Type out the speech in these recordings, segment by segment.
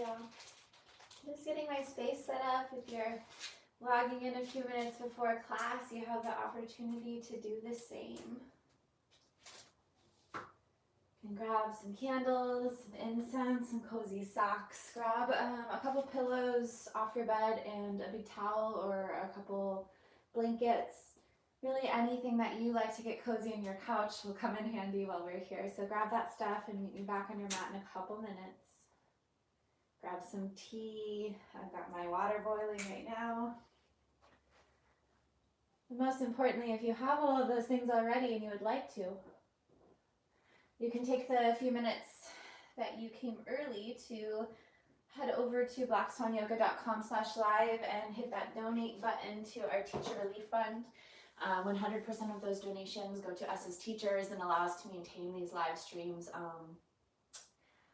y'all. Just getting my space set up. If you're logging in a few minutes before class, you have the opportunity to do the same. You can grab some candles, some incense, some cozy socks. Grab a couple pillows off your bed and a big towel or a couple blankets. Really anything that you like to get cozy on your couch will come in handy while we're here. So grab that stuff and meet me back on your mat in a couple minutes. Grab some tea. I've got my water boiling right now. And most importantly, if you have all of those things already and you would like to, you can take the few minutes that you came early to head over to blackswanyoga.com/live and hit that donate button to our Teacher Relief Fund. 100% of those donations go to us as teachers and allow us to maintain these live streams.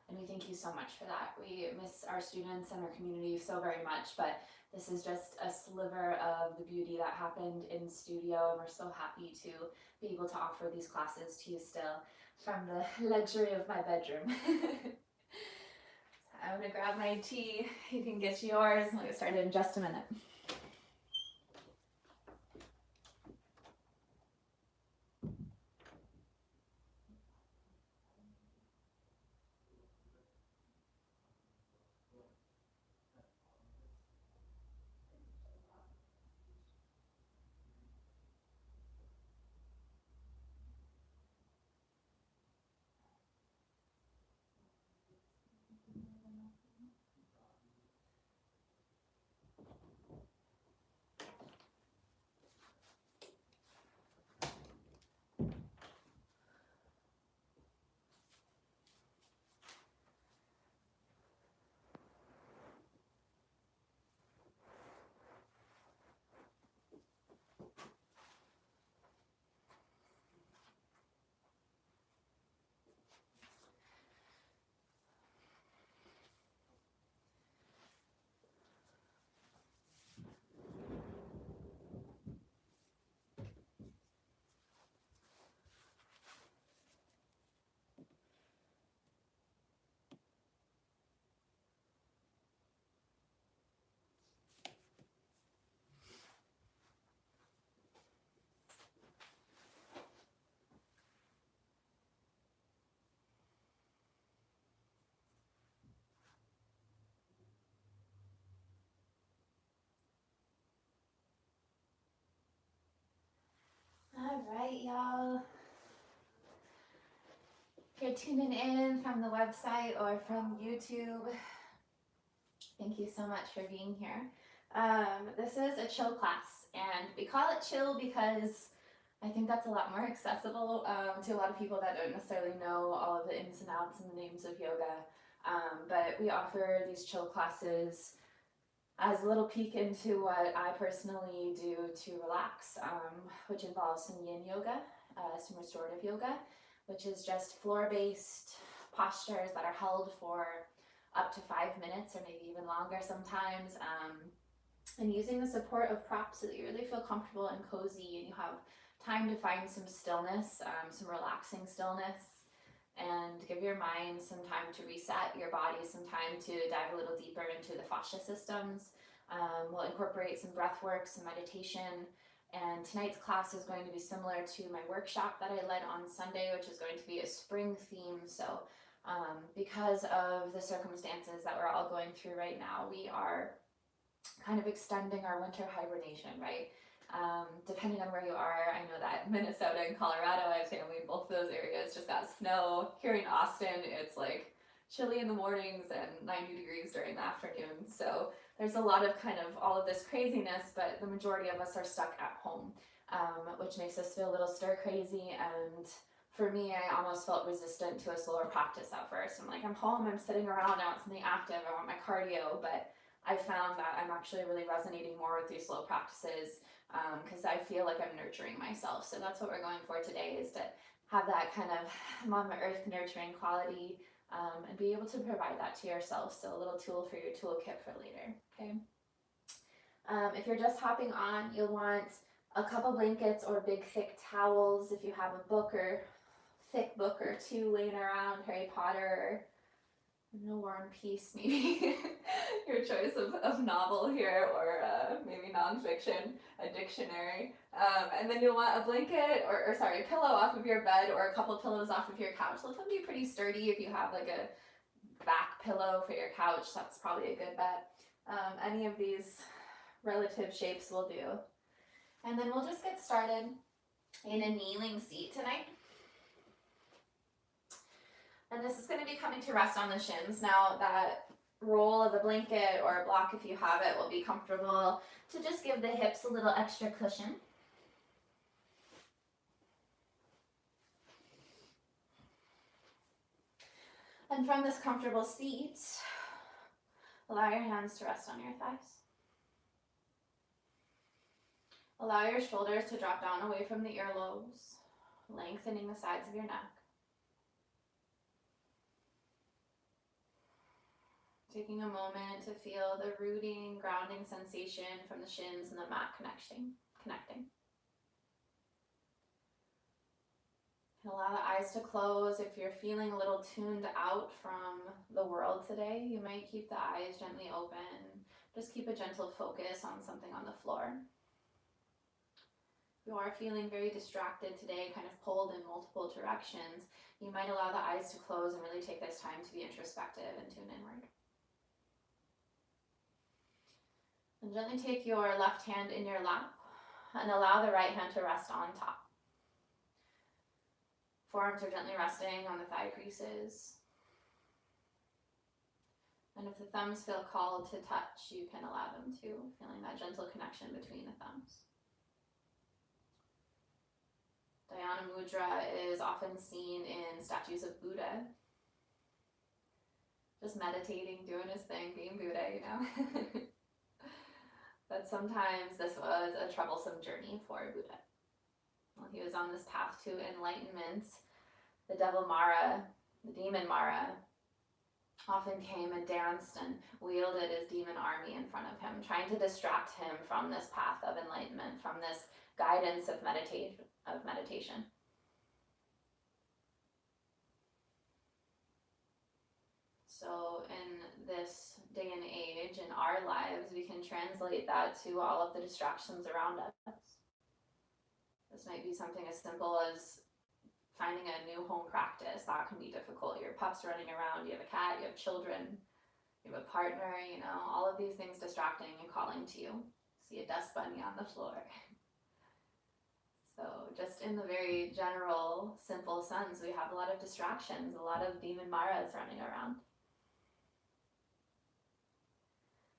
And we thank you so much for that. We miss our students and our community so very much, but this is just a sliver of the beauty that happened in studio, and we're so happy to be able to offer these classes to you still from the luxury of my bedroom. So I'm gonna grab my tea, you can get yours, and we'll get started in just a minute. All right, y'all. If you're tuning in from the website or from YouTube, thank you so much for being here. This is a chill class, and we call it chill because I think that's a lot more accessible to a lot of people that don't necessarily know all of the ins and outs and the names of yoga. But we offer these chill classes as a little peek into what I personally do to relax, which involves some yin yoga, some restorative yoga, which is just floor-based postures that are held for up to 5 minutes or maybe even longer sometimes, and using the support of props so that you really feel comfortable and cozy and you have time to find some stillness, some relaxing stillness, and give your mind some time to reset, your body some time to dive a little deeper into the fascia systems. We'll incorporate some breath work, some meditation, and tonight's class is going to be similar to my workshop that I led on Sunday, which is going to be a spring theme. So because of the circumstances that we're all going through right now, we are kind of extending our winter hibernation, right? Depending on where you are, I know that Minnesota and Colorado, I have family in both of those areas, just got snow. Here in Austin, it's like chilly in the mornings and 90 degrees during the afternoon. So there's a lot of kind of all of this craziness, but the majority of us are stuck at home, which makes us feel a little stir crazy. And for me, I almost felt resistant to a slower practice at first. I'm like, I'm home, I'm sitting around, I want something active, I want my cardio, but I found that I'm actually really resonating more with these slow practices because I feel like I'm nurturing myself. So that's what we're going for today, is to have that kind of Mama Earth nurturing quality and be able to provide that to yourself. So a little tool for your toolkit for later, okay? If you're just hopping on, you'll want a couple blankets or big thick towels. If you have a book or thick book or two laying around, Harry Potter, No War and Peace, maybe your choice of novel here, or maybe nonfiction, a dictionary. And then you'll want a blanket, or sorry, a pillow off of your bed, or a couple pillows off of your couch. Let them be pretty sturdy. If you have like a back pillow for your couch, that's probably a good bet. Any of these relative shapes will do. And then we'll just get started in a kneeling seat tonight. And this is going to be coming to rest on the shins. Now that roll of a blanket or a block, if you have it, will be comfortable to just give the hips a little extra cushion. And from this comfortable seat, allow your hands to rest on your thighs. Allow your shoulders to drop down away from the earlobes, lengthening the sides of your neck. Taking a moment to feel the rooting, grounding sensation from the shins and the mat connecting. And allow the eyes to close. If you're feeling a little tuned out from the world today, you might keep the eyes gently open. Just keep a gentle focus on something on the floor. If you are feeling very distracted today, kind of pulled in multiple directions, you might allow the eyes to close and really take this time to be introspective and tune inward. And gently take your left hand in your lap and allow the right hand to rest on top. Forearms are gently resting on the thigh creases. And if the thumbs feel called to touch, you can allow them to, feeling that gentle connection between the thumbs. Dhyana Mudra is often seen in statues of Buddha. Just meditating, doing his thing, being Buddha, you know. But sometimes this was a troublesome journey for Buddha. While he was on this path to enlightenment, the devil Mara, the demon Mara, often came and danced and wielded his demon army in front of him, trying to distract him from this path of enlightenment, from this guidance of meditation. So in this day and age, in our lives, we can translate that to all of the distractions around us. This might be something as simple as finding a new home practice. That can be difficult. Your pup's running around, you have a cat, you have children, you have a partner, you know, all of these things distracting and calling to you. See a dust bunny on the floor. So just in the very general, simple sense, we have a lot of distractions, a lot of demon maras running around.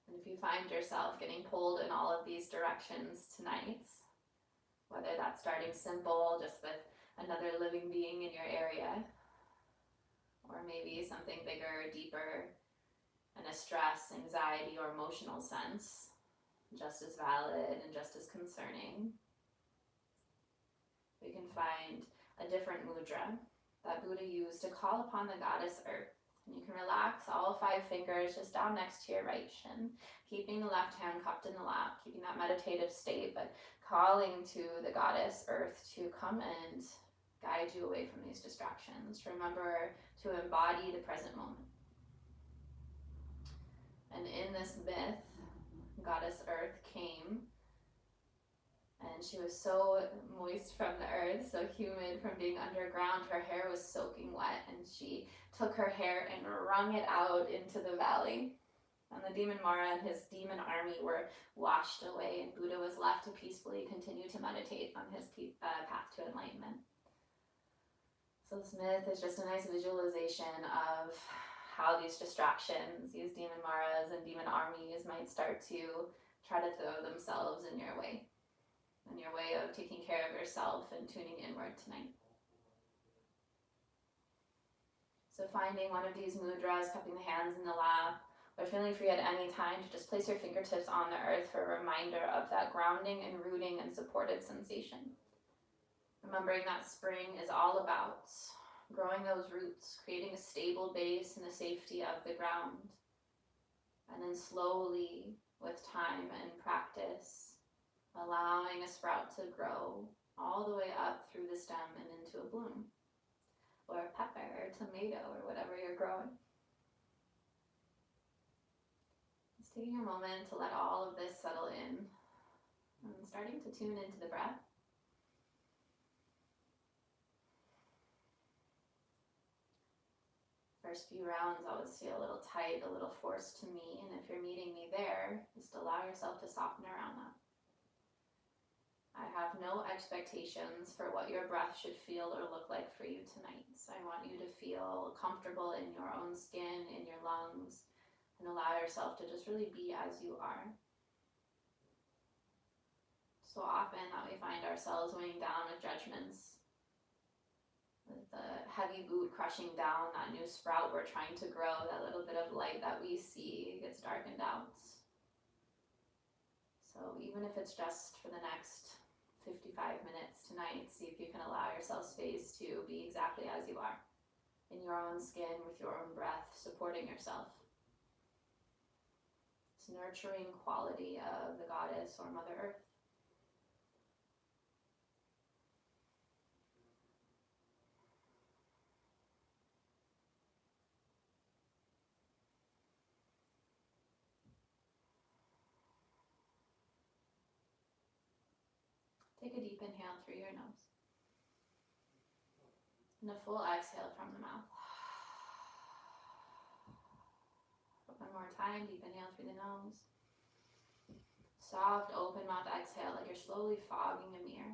And if you find yourself getting pulled in all of these directions tonight, whether that's starting simple, just with another living being in your area, or maybe something bigger, deeper, in a stress, anxiety, or emotional sense, just as valid and just as concerning, we can find a different mudra that Buddha used to call upon the goddess Earth. And you can relax all 5 fingers just down next to your right shin, keeping the left hand cupped in the lap, keeping that meditative state, but calling to the goddess Earth to come and guide you away from these distractions. Remember to embody the present moment. And in this myth, goddess Earth came, and she was so moist from the earth, so humid from being underground, her hair was soaking wet, and she took her hair and wrung it out into the valley. And the demon Mara and his demon army were washed away, and Buddha was left to peacefully continue to meditate on his path to enlightenment. So this myth is just a nice visualization of how these distractions, these demon Maras and demon armies, might start to try to throw themselves in your way of taking care of yourself and tuning inward tonight. So finding one of these mudras, cupping the hands in the lap, or feeling free at any time to just place your fingertips on the earth for a reminder of that grounding and rooting and supported sensation. Remembering that spring is all about growing those roots, creating a stable base and the safety of the ground. And then slowly, with time and practice, allowing a sprout to grow all the way up through the stem and into a bloom, or a pepper or tomato or whatever you're growing. Taking a moment to let all of this settle in and starting to tune into the breath. First few rounds always feel a little tight, a little forced to me, and if you're meeting me there, just allow yourself to soften around that. I have no expectations for what your breath should feel or look like for you tonight. So I want you to feel comfortable in your own skin, in your lungs, and allow yourself to just really be as you are. So often that we find ourselves weighing down with judgments, with the heavy boot crushing down that new sprout we're trying to grow, that little bit of light that we see gets darkened out. So even if it's just for the next 55 minutes tonight, see if you can allow yourself space to be exactly as you are, in your own skin, with your own breath, supporting yourself. This nurturing quality of the goddess or Mother Earth. Take a deep inhale through your nose. And a full exhale from the mouth. One more time, deep inhale through the nose. Soft, open mouth exhale, like you're slowly fogging a mirror.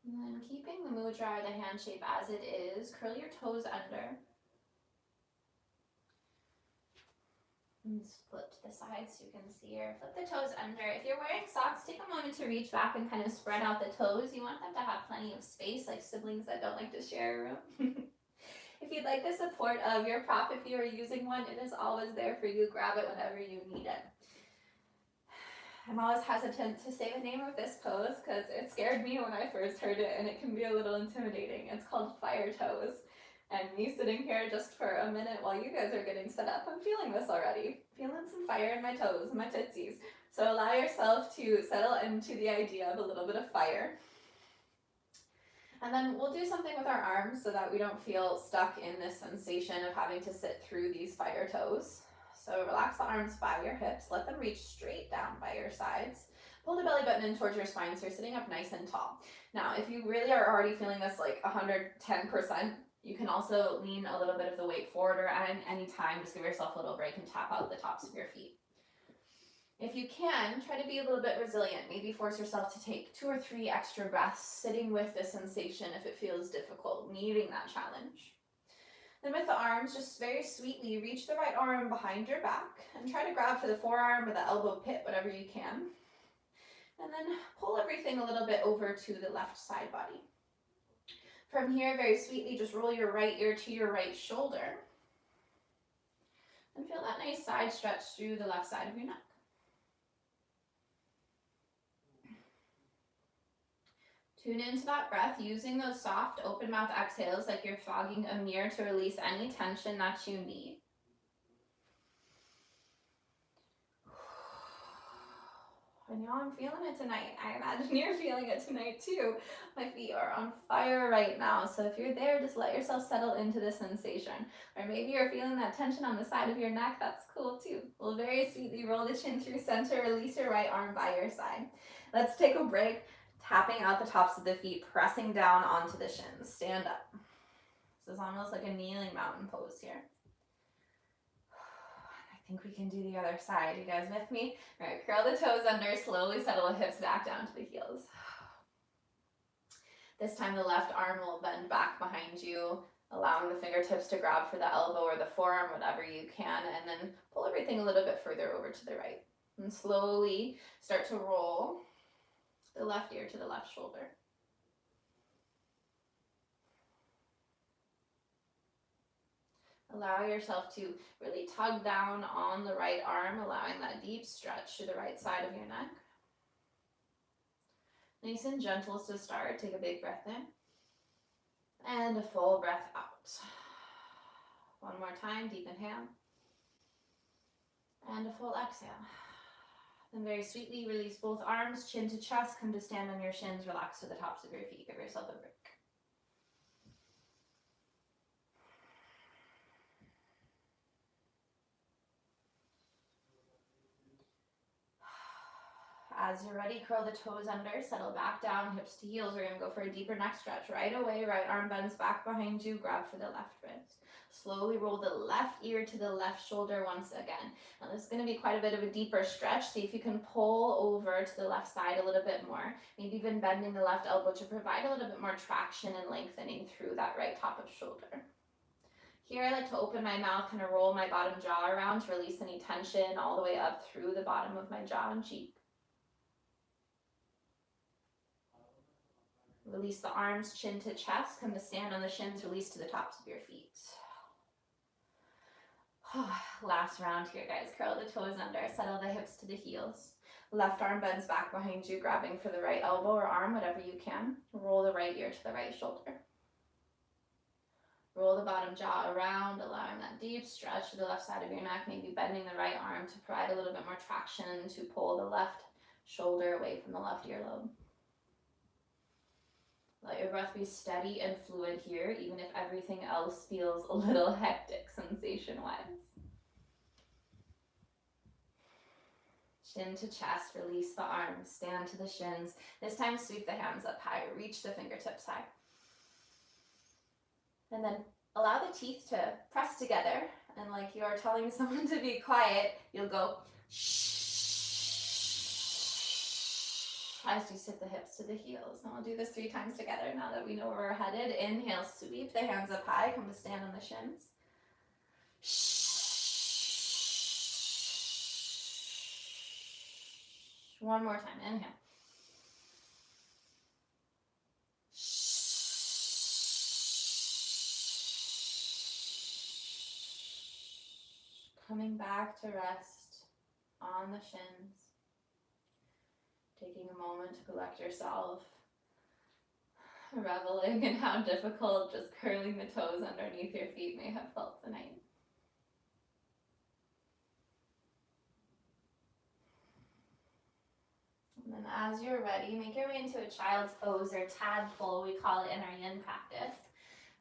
And then keeping the mudra, the hand shape as it is, curl your toes under. And flip to the side so you can see her. Flip the toes under. If you're wearing socks, take a moment to reach back and kind of spread out the toes. You want them to have plenty of space, like siblings that don't like to share a room. If you'd like the support of your prop, if you are using one, it is always there for you. Grab it whenever you need it. I'm always hesitant to say the name of this pose because it scared me when I first heard it, and it can be a little intimidating. It's called fire toes. And me sitting here just for a minute while you guys are getting set up, I'm feeling this already. Feeling some fire in my toes, my tootsies. So allow yourself to settle into the idea of a little bit of fire. And then we'll do something with our arms so that we don't feel stuck in this sensation of having to sit through these fire toes. So relax the arms by your hips. Let them reach straight down by your sides. Pull the belly button in towards your spine so you're sitting up nice and tall. Now, if you really are already feeling this like 110%, you can also lean a little bit of the weight forward, or at any time, just give yourself a little break and tap out the tops of your feet. If you can, try to be a little bit resilient. Maybe force yourself to take 2 or 3 extra breaths, sitting with the sensation if it feels difficult, meeting that challenge. Then with the arms, just very sweetly reach the right arm behind your back and try to grab for the forearm or the elbow pit, whatever you can. And then pull everything a little bit over to the left side body. From here, very sweetly, just roll your right ear to your right shoulder. And feel that nice side stretch through the left side of your neck. Tune into that breath, using those soft, open mouth exhales like you're fogging a mirror to release any tension that you need. I know I'm feeling it tonight. I imagine you're feeling it tonight too. My feet are on fire right now. So if you're there, just let yourself settle into the sensation. Or maybe you're feeling that tension on the side of your neck. That's cool too. We'll very sweetly roll the chin through center. Release your right arm by your side. Let's take a break. Tapping out the tops of the feet, pressing down onto the shins. Stand up. This is almost like a kneeling mountain pose here. I think we can do the other side. You guys with me? All right, curl the toes under, slowly settle the hips back down to the heels. This time the left arm will bend back behind you, allowing the fingertips to grab for the elbow or the forearm, whatever you can, and then pull everything a little bit further over to the right. And slowly start to roll the left ear to the left shoulder. Allow yourself to really tug down on the right arm, allowing that deep stretch to the right side of your neck. Nice and gentle to start. Take a big breath in. And a full breath out. One more time, deep inhale. And a full exhale. Then very sweetly release both arms, chin to chest, come to stand on your shins, relax to the tops of your feet, give yourself a break. as you're ready, curl the toes under, settle back down, hips to heels. We're going to go for a deeper neck stretch. Right away, right arm bends back behind you, grab for the left wrist. Slowly roll the left ear to the left shoulder once again. Now this is going to be quite a bit of a deeper stretch. See if you can pull over to the left side a little bit more. Maybe even bending the left elbow to provide a little bit more traction and lengthening through that right top of shoulder. Here I like to open my mouth, kind of roll my bottom jaw around to release any tension all the way up through the bottom of my jaw and cheek. Release the arms, chin to chest. Come to stand on the shins, release to the tops of your feet. Last round here, guys. Curl the toes under, settle the hips to the heels. Left arm bends back behind you, grabbing for the right elbow or arm, whatever you can. Roll the right ear to the right shoulder. Roll the bottom jaw around, allowing that deep stretch to the left side of your neck, maybe bending the right arm to provide a little bit more traction to pull the left shoulder away from the left earlobe. Let your breath be steady and fluid here, even if everything else feels a little hectic sensation-wise. Chin to chest, release the arms, stand to the shins. This time sweep the hands up high, reach the fingertips high. And then allow the teeth to press together, and like you are telling someone to be quiet, you'll go shh as you sit the hips to the heels. And we'll do this 3 times together now that we know where we're headed. Inhale, sweep the hands up high, come to stand on the shins. One more time, inhale. Coming back to rest on the shins. Taking a moment to collect yourself. Reveling in how difficult just curling the toes underneath your feet may have felt tonight. And then as you're ready, make your way into a child's pose or tadpole, we call it in our yin practice.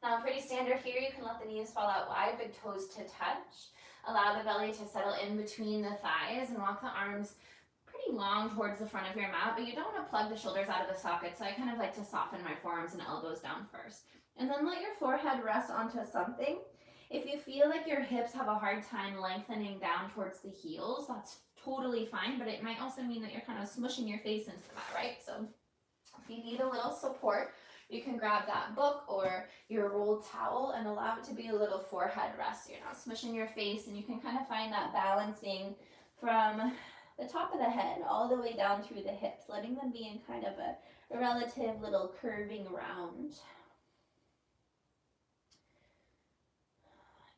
Now, pretty standard here, you can let the knees fall out wide, big toes to touch. Allow the belly to settle in between the thighs and walk the arms pretty long towards the front of your mat, but you don't want to plug the shoulders out of the socket, so I kind of like to soften my forearms and elbows down first. And then let your forehead rest onto something. If you feel like your hips have a hard time lengthening down towards the heels, that's totally fine, but it might also mean that you're kind of smushing your face into the mat, right? So if you need a little support, you can grab that book or your rolled towel and allow it to be a little forehead rest. You're not smushing your face, and you can kind of find that balancing from the top of the head all the way down through the hips, letting them be in kind of a relative little curving round.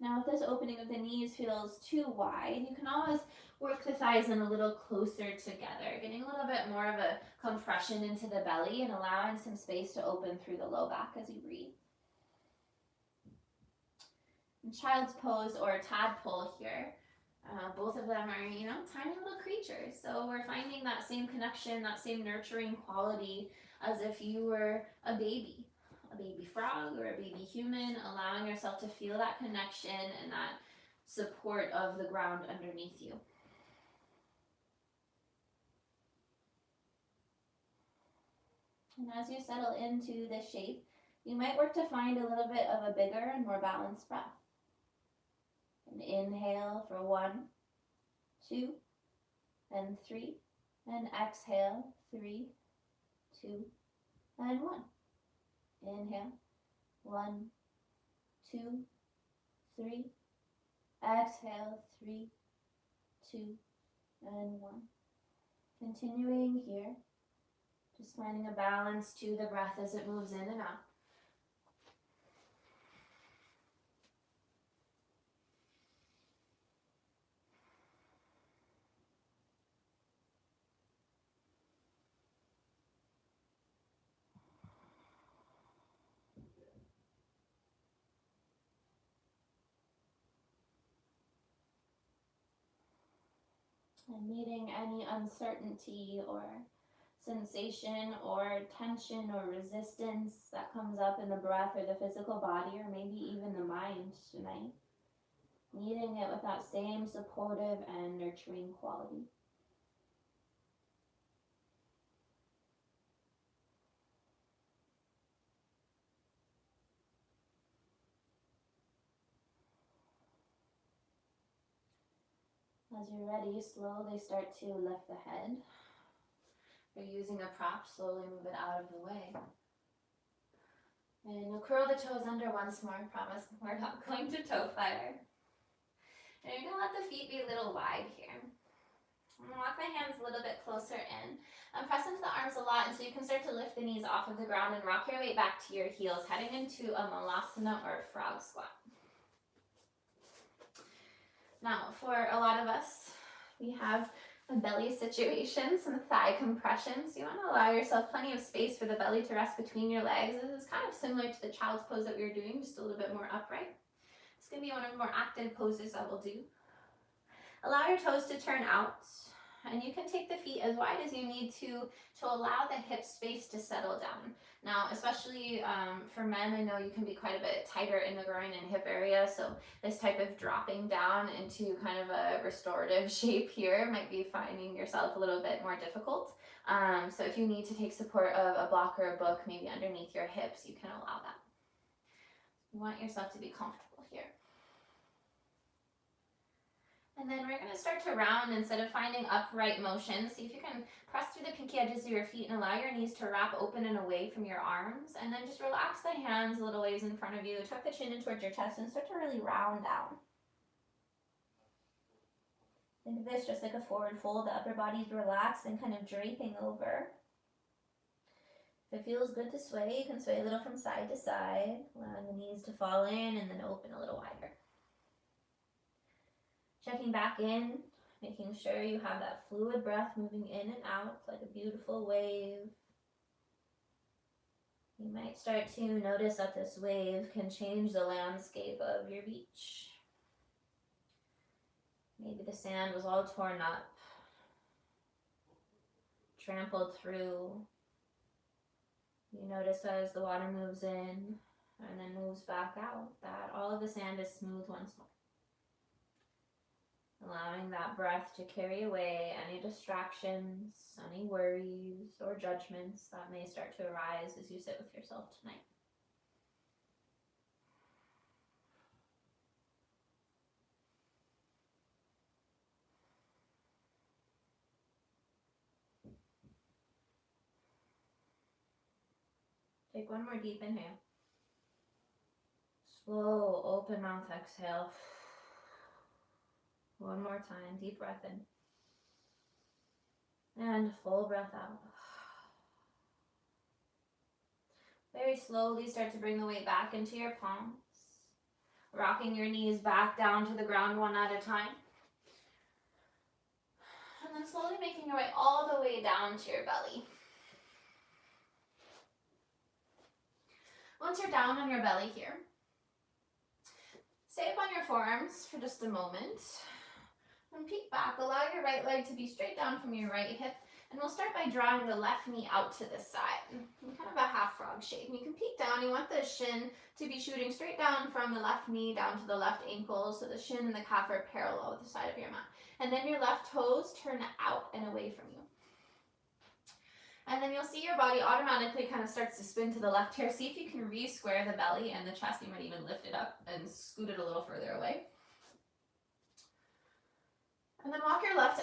Now, if this opening of the knees feels too wide, you can always work the thighs in a little closer together, getting a little bit more of a compression into the belly and allowing some space to open through the low back as you breathe. In child's pose or tadpole here, both of them are, tiny little creatures. So we're finding that same connection, that same nurturing quality as if you were a baby frog or a baby human, allowing yourself to feel that connection and that support of the ground underneath you. And as you settle into this shape, you might work to find a little bit of a bigger and more balanced breath. And inhale for 1, 2, and 3. And exhale, 3, 2, and 1. Inhale, 1, 2, 3. Exhale, 3, 2, and 1. Continuing here, just finding a balance to the breath as it moves in and out. And meeting any uncertainty or sensation or tension or resistance that comes up in the breath or the physical body or maybe even the mind tonight. Meeting it with that same supportive and nurturing quality. As you're ready, slowly start to lift the head. If you're using a prop, slowly move it out of the way. And you'll curl the toes under once more. I promise we're not going to toe fire. And you're going to let the feet be a little wide here. I'm going to walk my hands a little bit closer in. And press into the arms a lot until you can start to lift the knees off of the ground and rock your way back to your heels, heading into a malasana or a frog squat. Now, for a lot of us, we have a belly situation, some thigh compressions. You want to allow yourself plenty of space for the belly to rest between your legs. This is kind of similar to the child's pose that we were doing, just a little bit more upright. It's going to be one of the more active poses that we'll do. Allow your toes to turn out, and you can take the feet as wide as you need to allow the hip space to settle down. Now, especially for men, I know you can be quite a bit tighter in the groin and hip area, so this type of dropping down into kind of a restorative shape here might be finding yourself a little bit more difficult. So if you need to take support of a block or a book, maybe underneath your hips, you can allow that. You want yourself to be comfortable here. And then we're going to start to round instead of finding upright motion. See if you can press through the pinky edges of your feet and allow your knees to wrap open and away from your arms. And then just relax the hands a little ways in front of you. Tuck the chin in towards your chest and start to really round down. Think of this just like a forward fold. The upper body's relaxed and kind of draping over. If it feels good to sway, you can sway a little from side to side, allowing the knees to fall in and then open a little wider. Checking back in, making sure you have that fluid breath moving in and out like a beautiful wave. You might start to notice that this wave can change the landscape of your beach. Maybe the sand was all torn up, trampled through. You notice as the water moves in and then moves back out that all of the sand is smooth once more. Allowing that breath to carry away any distractions, any worries or judgments that may start to arise as you sit with yourself tonight. Take one more deep inhale. Slow, open mouth exhale. One more time, deep breath in. And full breath out. Very slowly start to bring the weight back into your palms. Rocking your knees back down to the ground one at a time. And then slowly making your way all the way down to your belly. Once you're down on your belly here, stay up on your forearms for just a moment. And peek back, allow your right leg to be straight down from your right hip, and we'll start by drawing the left knee out to the side, in kind of a half frog shape. And you can peek down, you want the shin to be shooting straight down from the left knee down to the left ankle, so the shin and the calf are parallel with the side of your mat. And then your left toes turn out and away from you. And then you'll see your body automatically kind of starts to spin to the left here. See if you can re-square the belly and the chest. You might even lift it up and scoot it a little further away. And then walk your left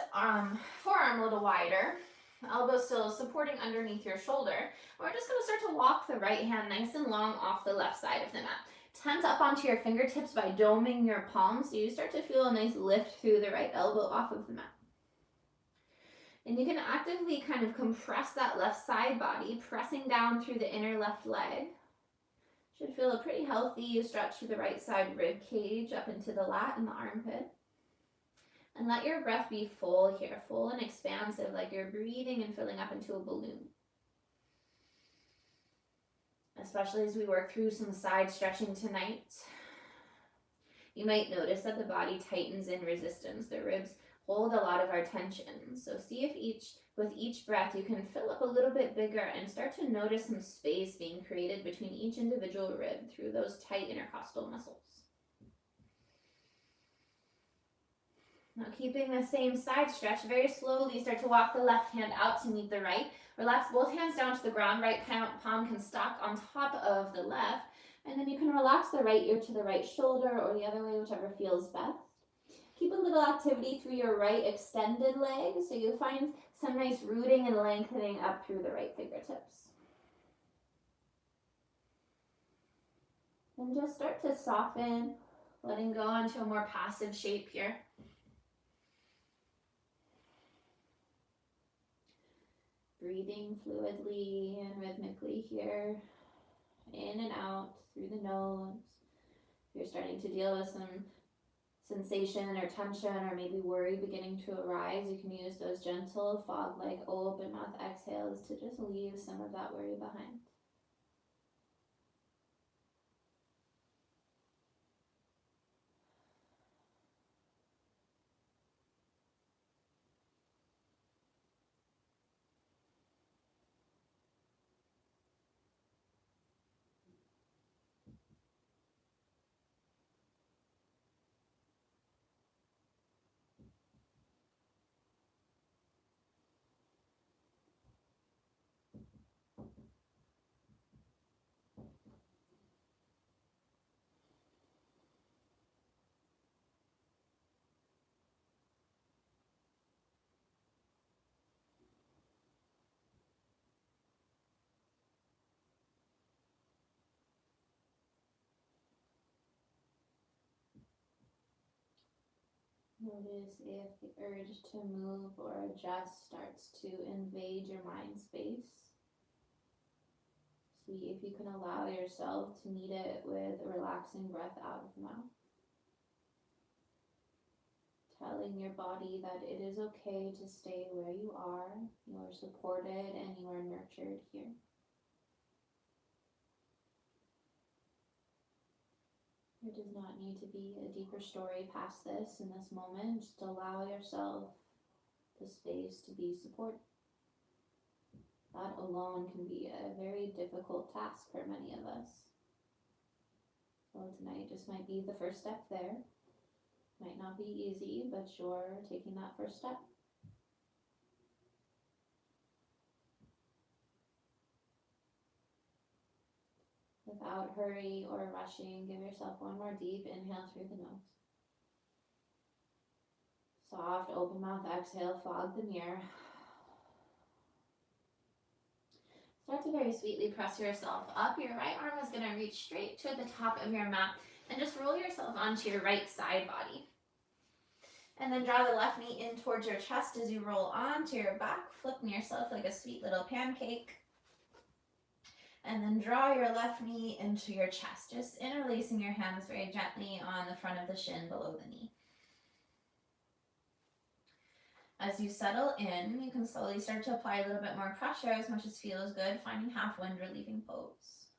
forearm a little wider, elbow still supporting underneath your shoulder. We're just going to start to walk the right hand nice and long off the left side of the mat. Tent up onto your fingertips by doming your palms, so you start to feel a nice lift through the right elbow off of the mat. And you can actively kind of compress that left side body, pressing down through the inner left leg. Should feel a pretty healthy stretch through the right side rib cage up into the lat and the armpit. And let your breath be full here, full and expansive, like you're breathing and filling up into a balloon. Especially as we work through some side stretching tonight. You might notice that the body tightens in resistance. The ribs hold a lot of our tension. So see if with each breath you can fill up a little bit bigger and start to notice some space being created between each individual rib through those tight intercostal muscles. Now keeping the same side stretch, very slowly start to walk the left hand out to meet the right. Relax both hands down to the ground. Right palm can stock on top of the left. And then you can relax the right ear to the right shoulder or the other way, whichever feels best. Keep a little activity through your right extended leg, so you find some nice rooting and lengthening up through the right fingertips. And just start to soften, letting go onto a more passive shape here. Breathing fluidly and rhythmically here, in and out through the nose. If you're starting to deal with some sensation or tension or maybe worry beginning to arise, you can use those gentle fog-like open mouth exhales to just leave some of that worry behind. Notice if the urge to move or adjust starts to invade your mind space. See if you can allow yourself to meet it with a relaxing breath out of the mouth. Telling your body that it is okay to stay where you are. You are supported and you are nurtured here. There does not need to be a deeper story past this in this moment. Just allow yourself the space to be supported. That alone can be a very difficult task for many of us. So tonight just might be the first step there. Might not be easy, but you're taking that first step. Without hurry or rushing, give yourself one more deep inhale through the nose. Soft, open mouth exhale, fog the mirror. Start to very sweetly press yourself up. Your right arm is going to reach straight to the top of your mat and just roll yourself onto your right side body. And then draw the left knee in towards your chest as you roll onto your back, flipping yourself like a sweet little pancake. And then draw your left knee into your chest, just interlacing your hands very gently on the front of the shin below the knee. As you settle in, you can slowly start to apply a little bit more pressure as much as feels good, finding half wind relieving pose.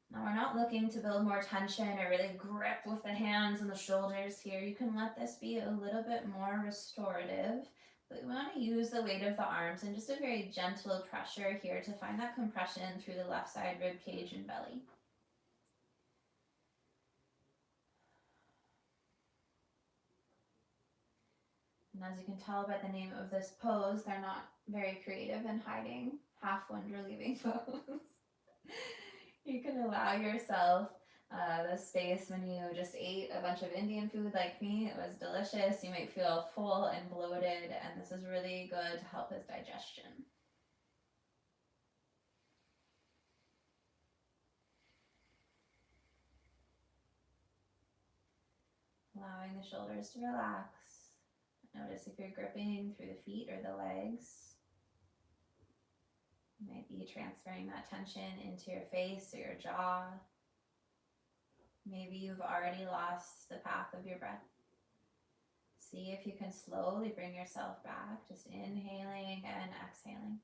Now we're not looking to build more tension or really grip with the hands and the shoulders here. You can let this be a little bit more restorative, but we want to use the weight of the arms and just a very gentle pressure here to find that compression through the left side rib cage and belly. And as you can tell by the name of this pose, they're not very creative in hiding half wind relieving pose. You can allow yourself the space when you just ate a bunch of Indian food like me. It was delicious. You might feel full and bloated, and this is really good to help with digestion. Allowing the shoulders to relax. Notice if you're gripping through the feet or the legs. You might be transferring that tension into your face or your jaw. Maybe you've already lost the path of your breath. See if you can slowly bring yourself back, just inhaling and exhaling.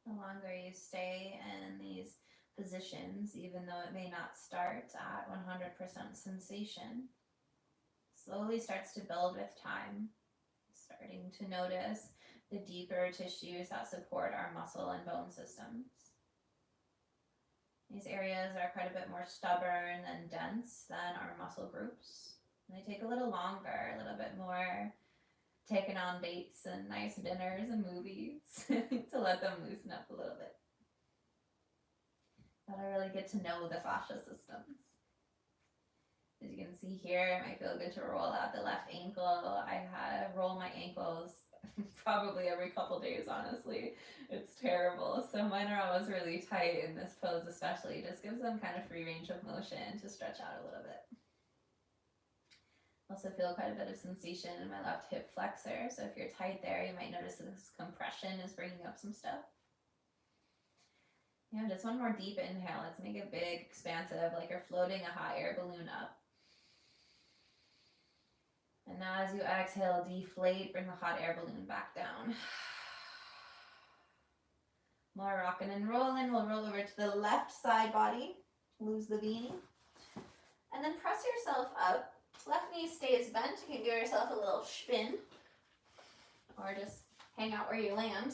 The longer you stay in these positions, even though it may not start at 100% sensation, slowly starts to build with time, starting to notice the deeper tissues that support our muscle and bone systems. These areas are quite a bit more stubborn and dense than our muscle groups. And they take a little longer, a little bit more taking on dates and nice dinners and movies to let them loosen up a little bit. But I really get to know the fascia systems. As you can see here, it might feel good to roll out the left ankle. I roll my ankles probably every couple days, honestly. It's terrible. So mine are always really tight in this pose especially. It just gives them kind of free range of motion to stretch out a little bit. Also feel quite a bit of sensation in my left hip flexor. So if you're tight there, you might notice this compression is bringing up some stuff. Yeah, just one more deep inhale. Let's make it big, expansive, like you're floating a hot air balloon up. And now as you exhale, deflate, bring the hot air balloon back down. More rocking and rolling. We'll roll over to the left side body. Lose the beanie. And then press yourself up. Left knee stays bent. You can give yourself a little spin. Or just hang out where you land.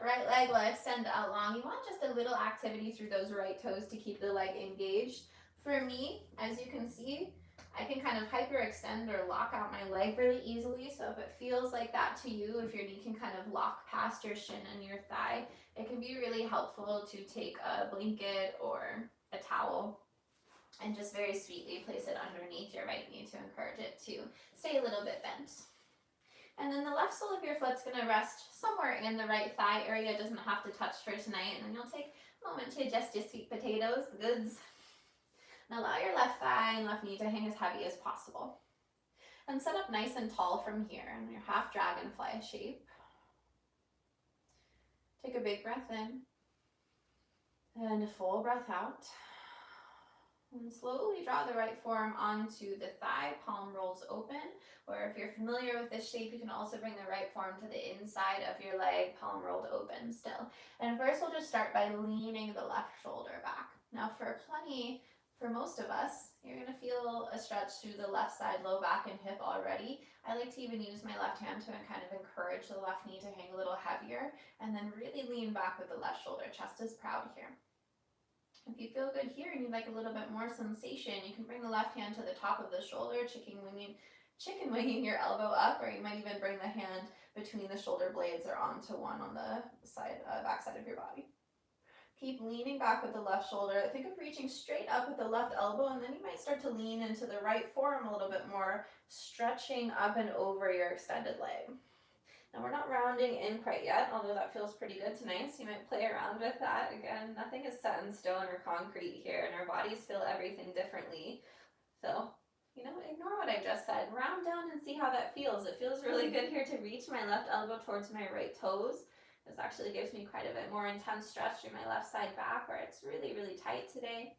Right leg will extend out long. You want just a little activity through those right toes to keep the leg engaged. For me, as you can see, I can kind of hyperextend or lock out my leg really easily. So if it feels like that to you, if your knee can kind of lock past your shin and your thigh, it can be really helpful to take a blanket or a towel and just very sweetly place it underneath your right knee to encourage it to stay a little bit bent. And then the left sole of your foot's going to rest somewhere in the right thigh area. It doesn't have to touch for tonight. And then you'll take a moment to adjust your sweet potatoes, the goods. And allow your left thigh and left knee to hang as heavy as possible. And sit up nice and tall from here in your half dragonfly shape. Take a big breath in. And a full breath out. And slowly draw the right forearm onto the thigh, palm rolls open. Or if you're familiar with this shape, you can also bring the right forearm to the inside of your leg, palm rolled open still. And first we'll just start by leaning the left shoulder back. Now for most of us, you're going to feel a stretch through the left side, low back and hip already. I like to even use my left hand to kind of encourage the left knee to hang a little heavier, and then really lean back with the left shoulder. Chest is proud here. If you feel good here and you'd like a little bit more sensation, you can bring the left hand to the top of the shoulder, chicken winging your elbow up, or you might even bring the hand between the shoulder blades or onto one on the side, back side of your body. Keep leaning back with the left shoulder. Think of reaching straight up with the left elbow, and then you might start to lean into the right forearm a little bit more, stretching up and over your extended leg. Now we're not rounding in quite yet, although that feels pretty good tonight, so you might play around with that. Again, nothing is set in stone or concrete here, and our bodies feel everything differently. So, ignore what I just said. Round down and see how that feels. It feels really good here to reach my left elbow towards my right toes. This actually gives me quite a bit more intense stretch through my left side back where it's really, really tight today.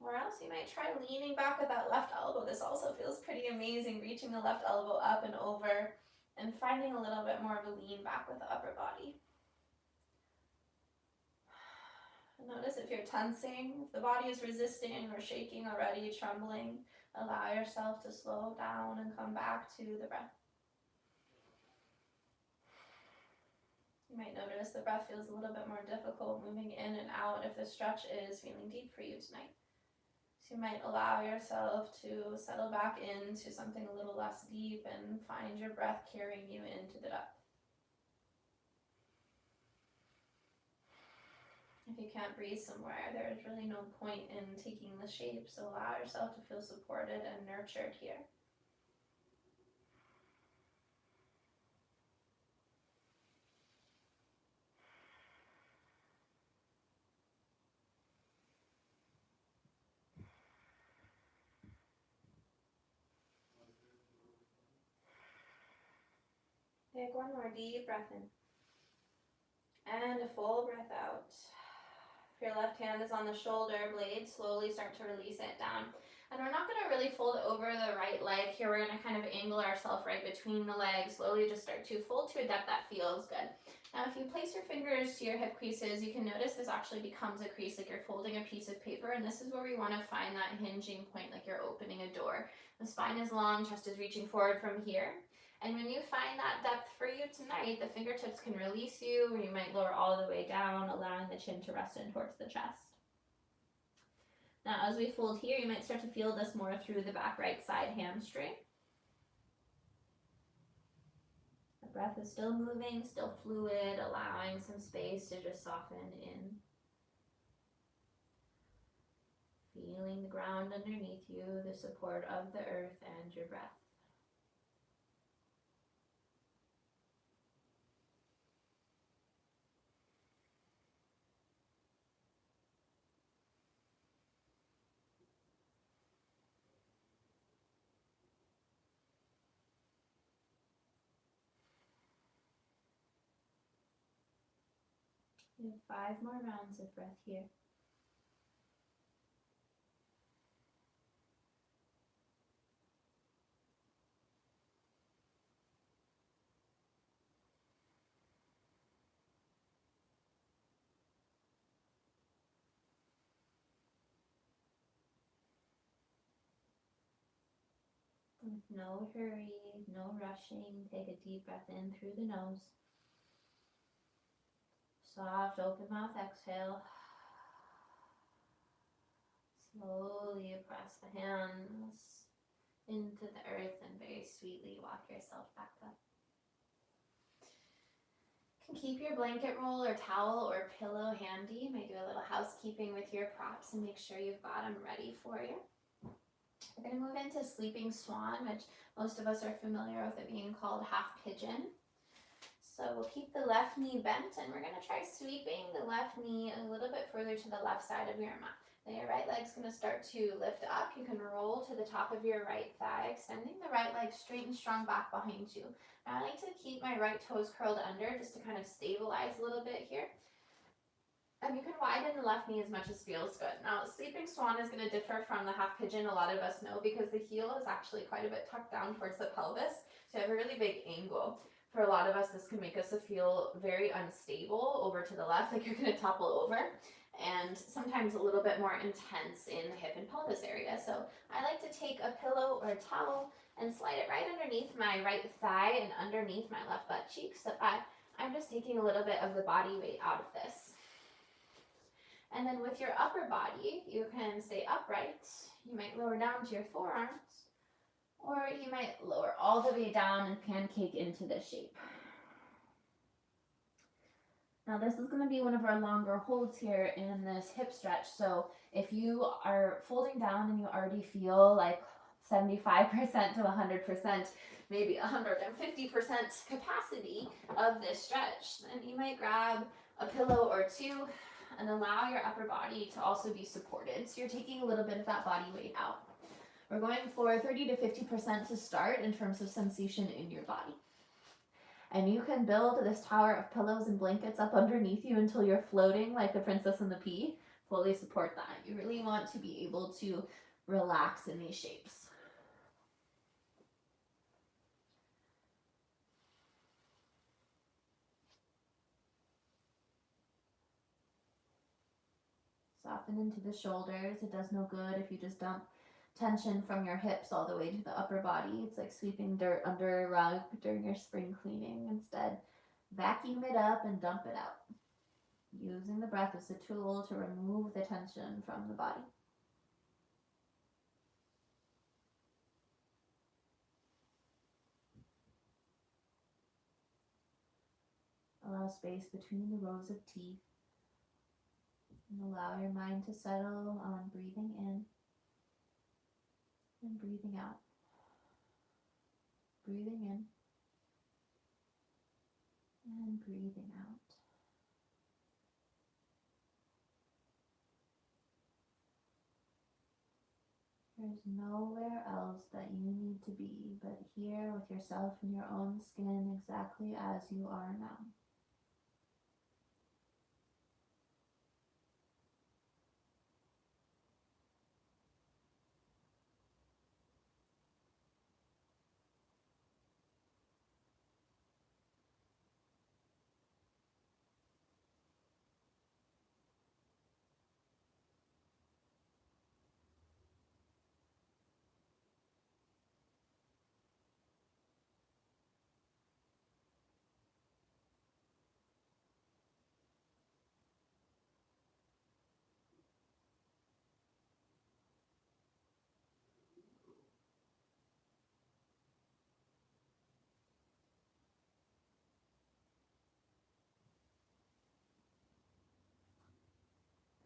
Or else you might try leaning back with that left elbow. This also feels pretty amazing, reaching the left elbow up and over and finding a little bit more of a lean back with the upper body. Notice if you're tensing, if the body is resisting or shaking already, trembling, allow yourself to slow down and come back to the breath. You might notice the breath feels a little bit more difficult moving in and out if the stretch is feeling deep for you tonight. So you might allow yourself to settle back into something a little less deep and find your breath carrying you into the depth. If you can't breathe somewhere, there's really no point in taking the shape, so allow yourself to feel supported and nurtured here. Take one more deep breath in. And a full breath out. If your left hand is on the shoulder blade, slowly start to release it down. And we're not going to really fold over the right leg here. We're going to kind of angle ourselves right between the legs. Slowly just start to fold to a depth that feels good. Now, if you place your fingers to your hip creases, you can notice this actually becomes a crease, like you're folding a piece of paper, and this is where we want to find that hinging point, like you're opening a door. The spine is long, chest is reaching forward from here. And when you find that depth for you tonight, the fingertips can release you, or you might lower all the way down, allowing the chin to rest in towards the chest. Now, as we fold here, you might start to feel this more through the back right side hamstring. The breath is still moving, still fluid, allowing some space to just soften in. Feeling the ground underneath you, the support of the earth and your breath. You have 5 more rounds of breath here. With no hurry, no rushing, take a deep breath in through the nose. Soft, open mouth exhale. Slowly press the hands into the earth and very sweetly walk yourself back up. You can keep your blanket roll or towel or pillow handy. You might do a little housekeeping with your props and make sure you've got them ready for you. We're going to move into sleeping swan, which most of us are familiar with it being called half pigeon. So we'll keep the left knee bent, and we're going to try sweeping the left knee a little bit further to the left side of your mat. Then your right leg's going to start to lift up. You can roll to the top of your right thigh, extending the right leg straight and strong back behind you. Now I like to keep my right toes curled under just to kind of stabilize a little bit here. And you can widen the left knee as much as feels good. Now, sleeping swan is going to differ from the half pigeon, a lot of us know, because the heel is actually quite a bit tucked down towards the pelvis. So you have a really big angle. For a lot of us, this can make us feel very unstable over to the left, like you're going to topple over, and sometimes a little bit more intense in the hip and pelvis area. So I like to take a pillow or a towel and slide it right underneath my right thigh and underneath my left butt cheek, so I'm just taking a little bit of the body weight out of this. And then with your upper body, you can stay upright. You might lower down to your forearms, or you might lower all the way down and pancake into this shape. Now this is going to be one of our longer holds here in this hip stretch. So if you are folding down and you already feel like 75% to 100%, maybe 150% capacity of this stretch, then you might grab a pillow or two and allow your upper body to also be supported. So you're taking a little bit of that body weight out. We're going for 30 to 50% to start in terms of sensation in your body. And you can build this tower of pillows and blankets up underneath you until you're floating like the Princess and the Pea. Fully support that. You really want to be able to relax in these shapes. Soften into the shoulders. It does no good if you just dump tension from your hips all the way to the upper body. It's like sweeping dirt under a rug during your spring cleaning. Instead, vacuum it up and dump it out. Using the breath as a tool to remove the tension from the body. Allow space between the rows of teeth. And allow your mind to settle on breathing in and breathing out. Breathing in and breathing out. There's nowhere else that you need to be but here with yourself in your own skin exactly as you are now.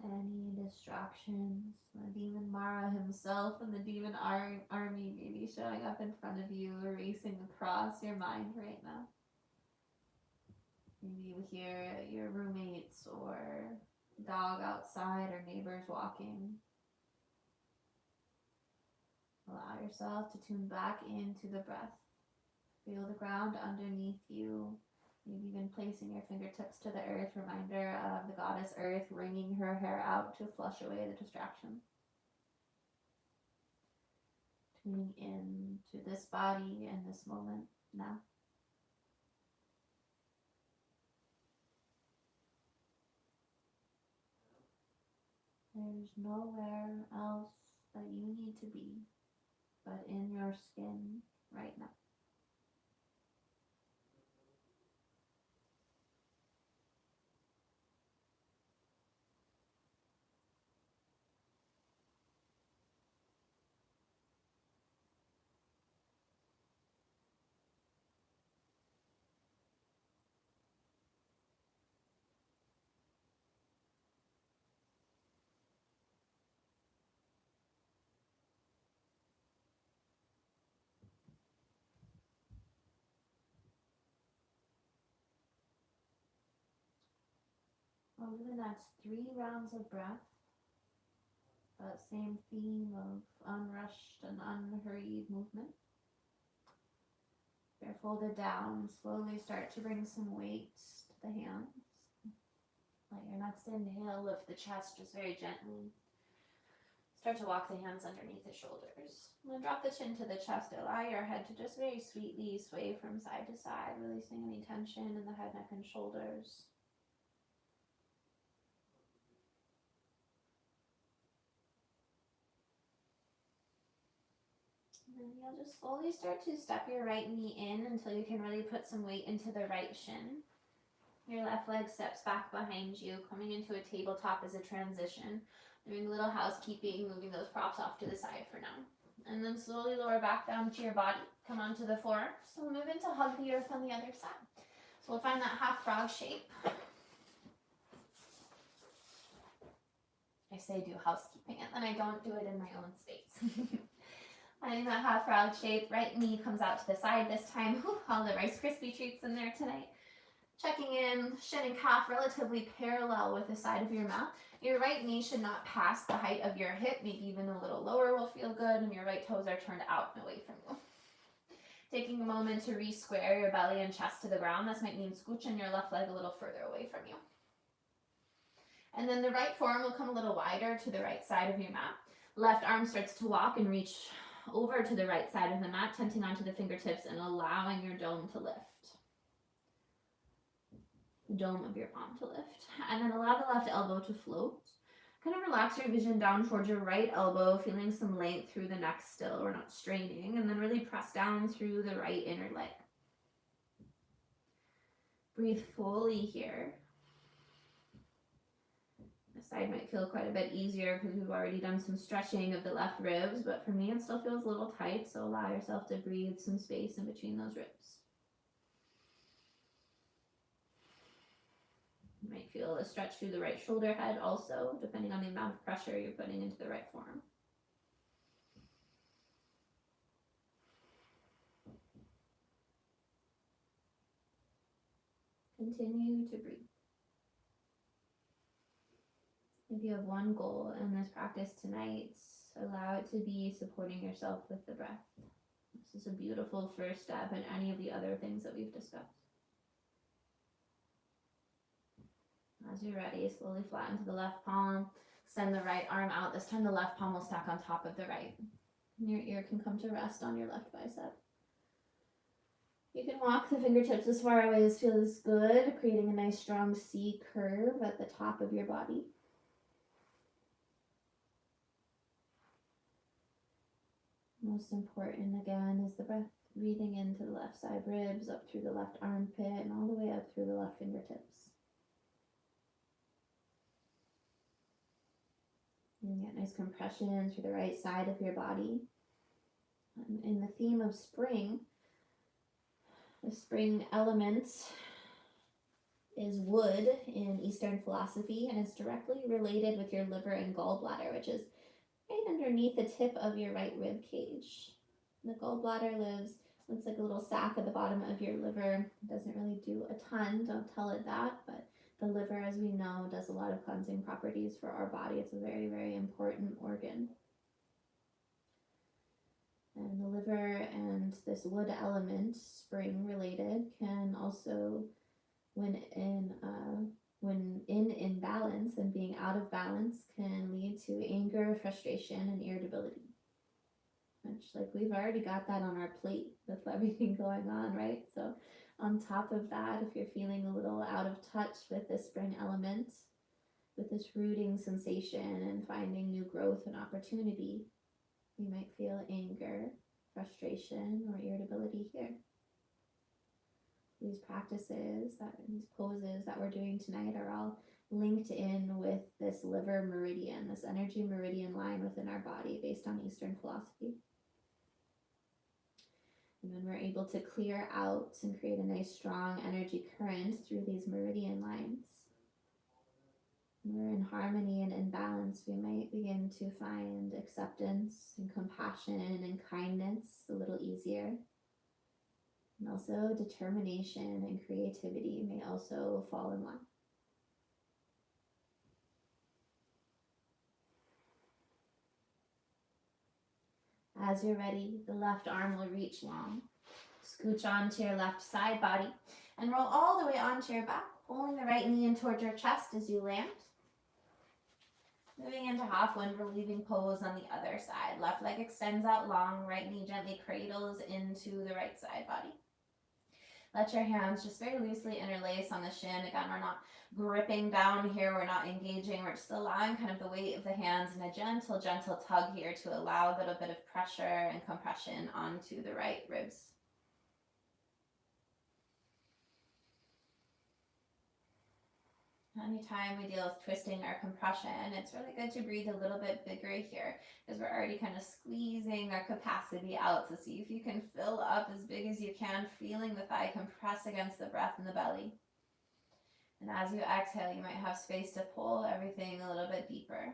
any distractions. The demon Mara himself and the demon army may be showing up in front of you, racing across your mind right now. Maybe you hear your roommates or dog outside or neighbors walking. Allow yourself to tune back into the breath. Feel the ground underneath you. Maybe even placing your fingertips to the earth, reminder of the goddess Earth wringing her hair out to flush away the distraction. Tuning in to this body and this moment now. There's nowhere else that you need to be but in your skin right now. Over the next 3 rounds of breath, that same theme of unrushed and unhurried movement. They're folded down. Slowly start to bring some weight to the hands. Let your next inhale lift the chest just very gently. Start to walk the hands underneath the shoulders. And then drop the chin to the chest. Allow your head to just very sweetly sway from side to side, releasing any tension in the head, neck, and shoulders. And then you'll just slowly start to step your right knee in until you can really put some weight into the right shin. Your left leg steps back behind you, coming into a tabletop as a transition. Doing a little housekeeping, moving those props off to the side for now. And then slowly lower back down to your body. Come onto the floor. So we'll move into hug the earth on the other side. So we'll find that half frog shape. I say do housekeeping, and then I don't do it in my own space. Finding that half frog shape, right knee comes out to the side this time. Whew, all the Rice Krispie treats in there tonight. Checking in, shin and calf relatively parallel with the side of your mat. Your right knee should not pass the height of your hip, maybe even a little lower will feel good, and your right toes are turned out and away from you. Taking a moment to re-square your belly and chest to the ground. This might mean scooching your left leg a little further away from you. And then the right forearm will come a little wider to the right side of your mat. Left arm starts to walk and reach over to the right side of the mat, tenting onto the fingertips and allowing your dome to lift. The dome of your palm to lift. And then allow the left elbow to float. Kind of relax your vision down towards your right elbow, feeling some length through the neck still. We're not straining. And then really press down through the right inner leg. Breathe fully here. This side might feel quite a bit easier because we've already done some stretching of the left ribs, but for me it still feels a little tight, so allow yourself to breathe some space in between those ribs. You might feel a stretch through the right shoulder head also, depending on the amount of pressure you're putting into the right forearm. Continue to breathe. If you have one goal in this practice tonight, allow it to be supporting yourself with the breath. This is a beautiful first step in any of the other things that we've discussed. As you're ready, slowly flatten to the left palm, extend the right arm out. This time the left palm will stack on top of the right. And your ear can come to rest on your left bicep. You can walk the fingertips as far away as feels good, creating a nice strong C curve at the top of your body. Most important, again, is the breath. Breathing into the left side ribs, up through the left armpit, and all the way up through the left fingertips. And get nice compression through the right side of your body. In the theme of spring, the spring elements is wood in Eastern philosophy and is directly related with your liver and gallbladder, which is right underneath the tip of your right rib cage. The gallbladder looks like a little sac at the bottom of your liver. It doesn't really do a ton, don't tell it that, but the liver, as we know, does a lot of cleansing properties for our body. It's a very, very important organ. And the liver and this wood element, spring related, can also, when in imbalance and being out of balance, can lead to anger, frustration, and irritability. Which, like, we've already got that on our plate with everything going on, right? So on top of that, if you're feeling a little out of touch with the spring element, with this rooting sensation and finding new growth and opportunity, you might feel anger, frustration, or irritability here. These practices, these poses that we're doing tonight are all linked in with this liver meridian, this energy meridian line within our body based on Eastern philosophy. And when we're able to clear out and create a nice strong energy current through these meridian lines, when we're in harmony and in balance, we might begin to find acceptance and compassion and kindness a little easier. And also determination and creativity may also fall in line. As you're ready, the left arm will reach long. Scooch onto your left side body and roll all the way onto your back, pulling the right knee in towards your chest as you land. Moving into half wind relieving pose on the other side. Left leg extends out long, right knee gently cradles into the right side body. Let your hands just very loosely interlace on the shin. Again, we're not gripping down here. We're not engaging. We're just allowing kind of the weight of the hands in a gentle, gentle tug here to allow a little bit of pressure and compression onto the right ribs. Anytime we deal with twisting or compression, it's really good to breathe a little bit bigger here because we're already kind of squeezing our capacity out. So see if you can fill up as big as you can, feeling the thigh compress against the breath in the belly. And as you exhale, you might have space to pull everything a little bit deeper.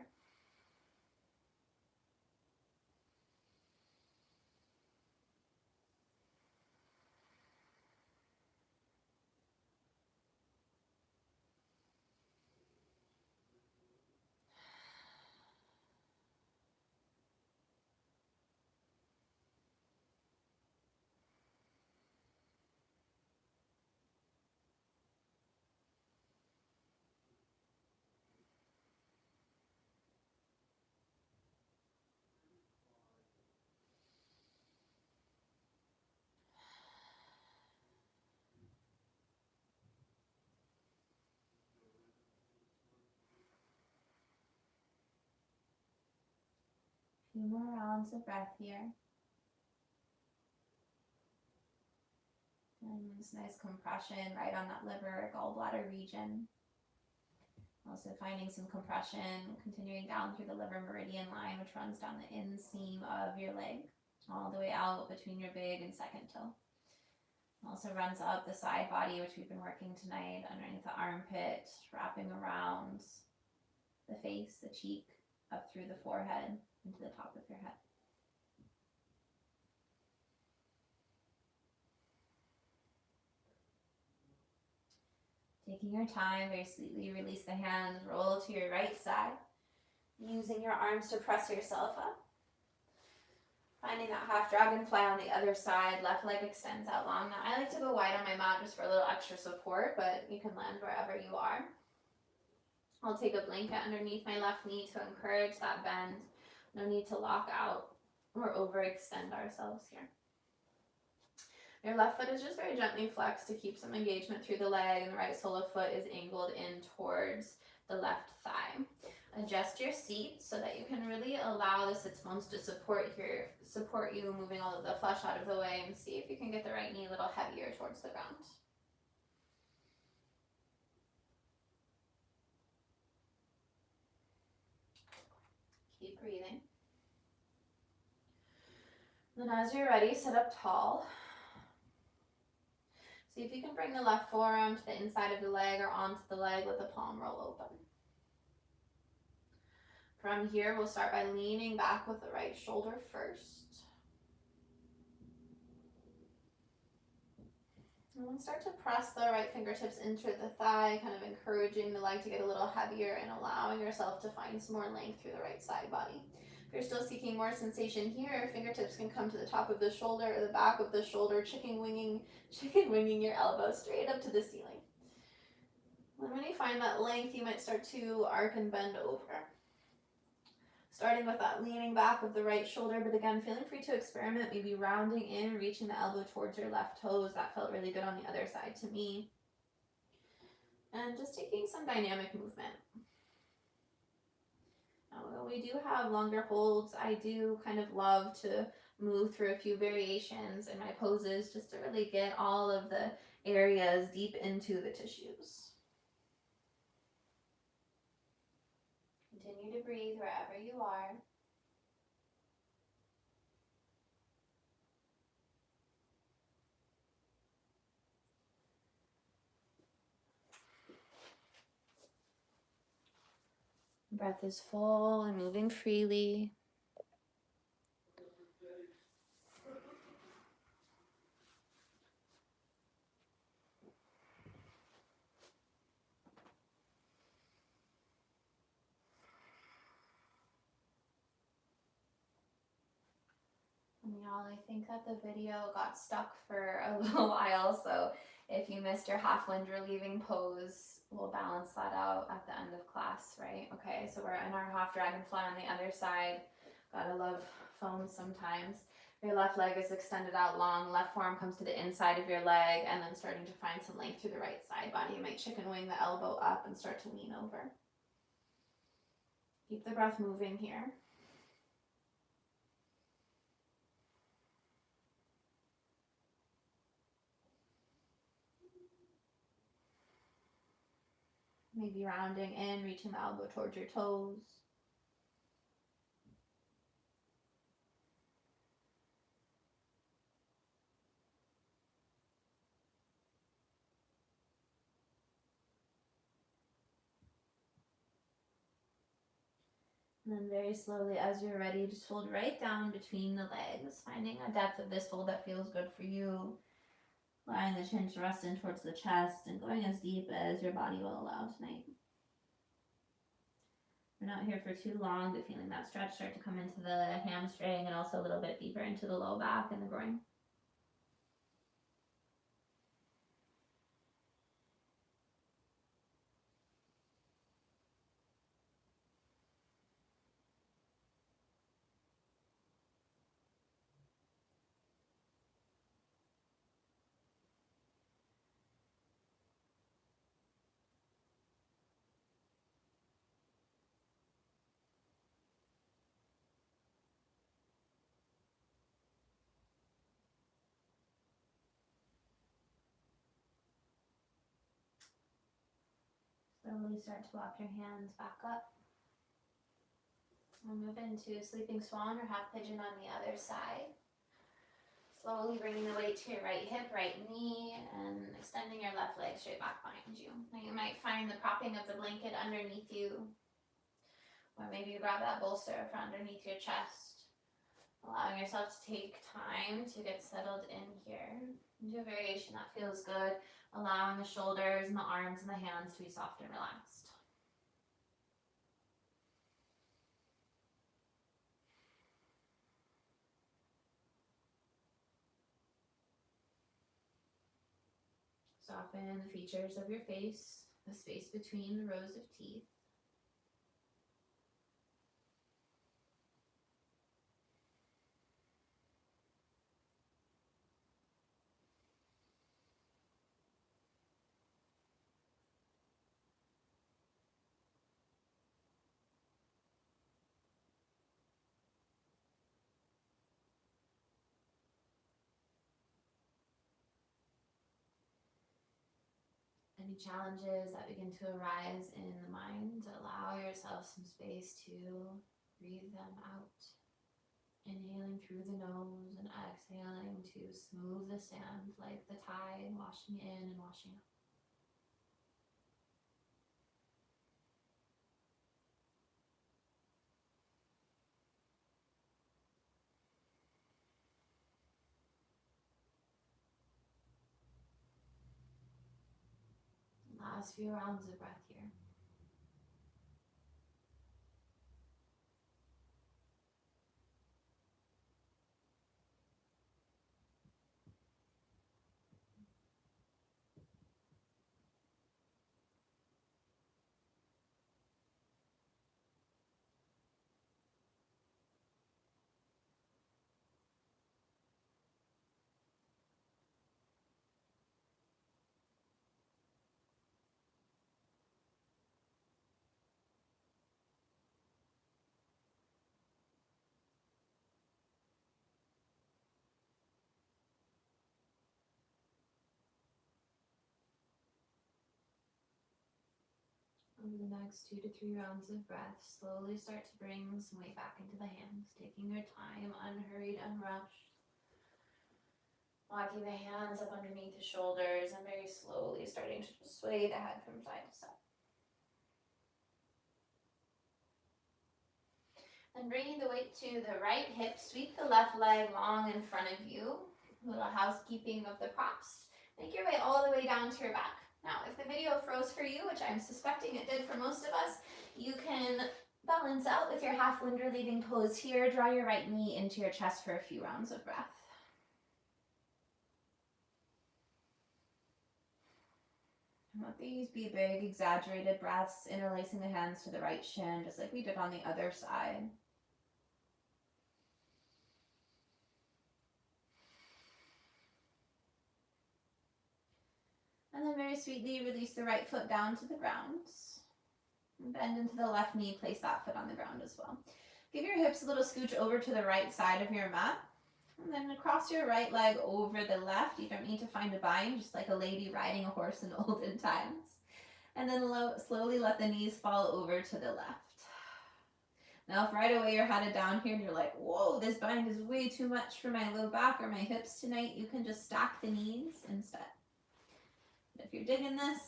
A few more rounds of breath here. And this nice compression right on that liver, gallbladder region. Also finding some compression, continuing down through the liver meridian line, which runs down the inseam of your leg, all the way out between your big and second toe. Also runs up the side body, which we've been working tonight, underneath the armpit, wrapping around the face, the cheek, up through the forehead, into the top of your head. Taking your time, very sweetly release the hands, roll to your right side, using your arms to press yourself up. Finding that half dragonfly on the other side, left leg extends out long. Now I like to go wide on my mat just for a little extra support, but you can land wherever you are. I'll take a blanket underneath my left knee to encourage that bend. No need to lock out or overextend ourselves here. Your left foot is just very gently flexed to keep some engagement through the leg, and the right sole of foot is angled in towards the left thigh. Adjust your seat so that you can really allow the sits bones to support you, moving all of the flesh out of the way, and see if you can get the right knee a little heavier towards the ground. Keep breathing. Then as you're ready, sit up tall. See if you can bring the left forearm to the inside of the leg or onto the leg with the palm roll open. From here, we'll start by leaning back with the right shoulder first. And then start to press the right fingertips into the thigh, kind of encouraging the leg to get a little heavier and allowing yourself to find some more length through the right side body. If you're still seeking more sensation here, fingertips can come to the top of the shoulder or the back of the shoulder, chicken winging your elbow straight up to the ceiling. And when you find that length, you might start to arc and bend over. Starting with that leaning back of the right shoulder, but again, feeling free to experiment, maybe rounding in, reaching the elbow towards your left toes. That felt really good on the other side to me. And just taking some dynamic movement. Now, when we do have longer holds, I do kind of love to move through a few variations in my poses just to really get all of the areas deep into the tissues. Continue to breathe wherever you are. Breath is full and moving freely. And y'all, I think that the video got stuck for a little while, so if you missed your half wind relieving pose, we'll balance that out at the end of class, right? Okay, so we're in our half dragonfly on the other side. Gotta love phones sometimes. Your left leg is extended out long, left forearm comes to the inside of your leg, and then starting to find some length through the right side body. You might chicken wing the elbow up and start to lean over. Keep the breath moving here. Maybe rounding in, reaching the elbow towards your toes. And then very slowly, as you're ready, just fold right down between the legs, finding a depth of this fold that feels good for you. Allowing the chin to rest in towards the chest and going as deep as your body will allow tonight. We're not here for too long, but feeling that stretch start to come into the hamstring and also a little bit deeper into the low back and the groin. Slowly start to walk your hands back up. We'll move into sleeping swan or half pigeon on the other side. Slowly bringing the weight to your right hip, right knee, and extending your left leg straight back behind you. Now you might find the propping of the blanket underneath you, or maybe you grab that bolster from underneath your chest, allowing yourself to take time to get settled in here. Do a variation that feels good, allowing the shoulders and the arms and the hands to be soft and relaxed. Soften the features of your face, the space between the rows of teeth. Any challenges that begin to arise in the mind, allow yourself some space to breathe them out. Inhaling through the nose and exhaling to smooth the sand like the tide, washing in and washing out. Last few rounds of breath here. Over the next 2 to 3 rounds of breath, slowly start to bring some weight back into the hands, taking your time, unhurried, unrushed. Walking the hands up underneath the shoulders and very slowly starting to just sway the head from side to side. Then bringing the weight to the right hip, sweep the left leg long in front of you. A little housekeeping of the props. Make your way all the way down to your back. Now, if the video froze for you, which I'm suspecting it did for most of us, you can balance out with your half wind relieving pose here. Draw your right knee into your chest for a few rounds of breath. And let these be big, exaggerated breaths, interlacing the hands to the right shin, just like we did on the other side. And then very sweetly release the right foot down to the ground. And bend into the left knee, place that foot on the ground as well. Give your hips a little scooch over to the right side of your mat. And then cross your right leg over the left. You don't need to find a bind, just like a lady riding a horse in olden times. And then slowly let the knees fall over to the left. Now, if right away you're headed down here and you're like, whoa, this bind is way too much for my low back or my hips tonight, you can just stack the knees instead. If you're digging this,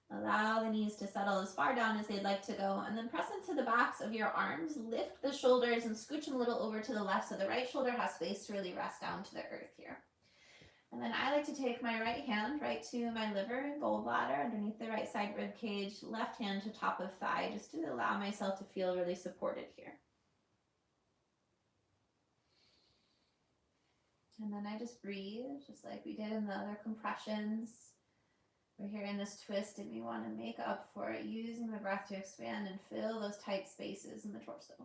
allow the knees to settle as far down as they'd like to go, and then press into the backs of your arms, lift the shoulders and scooch them a little over to the left so the right shoulder has space to really rest down to the earth here. And then I like to take my right hand right to my liver and gallbladder underneath the right side rib cage, left hand to top of thigh, just to allow myself to feel really supported here. And then I just breathe, just like we did in the other compressions. We're here in this twist and we want to make up for it, using the breath to expand and fill those tight spaces in the torso.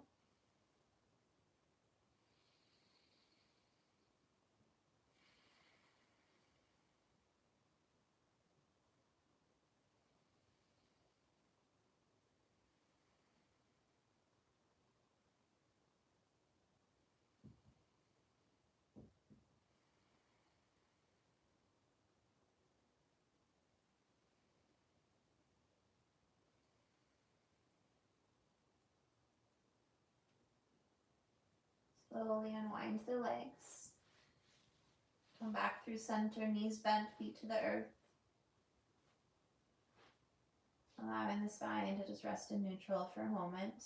Slowly unwind the legs. Come back through center, knees bent, feet to the earth. Allowing the spine to just rest in neutral for a moment.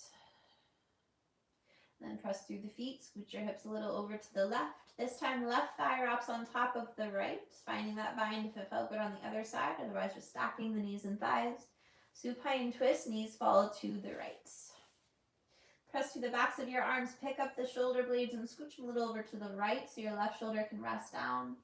Then press through the feet, scooch your hips a little over to the left. This time left thigh wraps on top of the right, finding that bind if it felt good on the other side, otherwise just stacking the knees and thighs. Supine twist, knees fall to the right. Press through the backs of your arms, pick up the shoulder blades and scooch them a little over to the right so your left shoulder can rest down.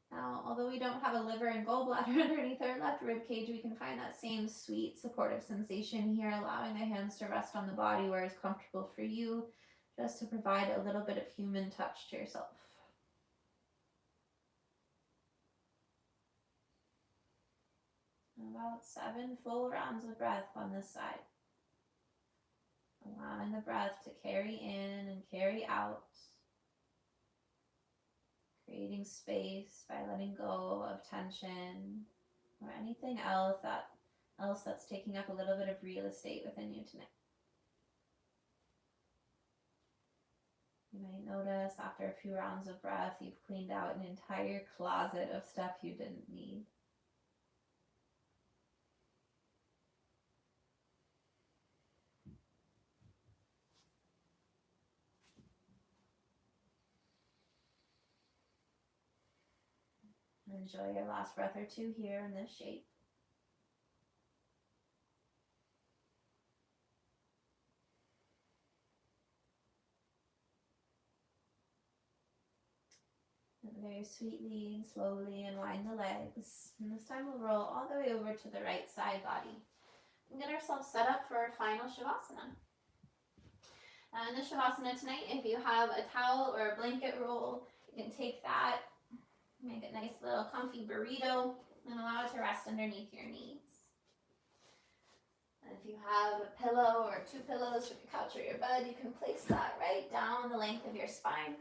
Now, although we don't have a liver and gallbladder underneath our left rib cage, we can find that same sweet supportive sensation here, allowing the hands to rest on the body where it's comfortable for you, just to provide a little bit of human touch to yourself. About 7 full rounds of breath on this side. Allowing the breath to carry in and carry out. Creating space by letting go of tension or anything else that's taking up a little bit of real estate within you tonight. You might notice after a few rounds of breath, you've cleaned out an entire closet of stuff you didn't need. Enjoy your last breath or two here in this shape. And very sweetly and slowly unwind the legs. And this time we'll roll all the way over to the right side body. And get ourselves set up for our final Shavasana. Now in the Shavasana tonight, if you have a towel or a blanket roll, you can take that, make a nice little comfy burrito, and allow it to rest underneath your knees. And if you have a pillow or two pillows for your couch or your bed, you can place that right down the length of your spine.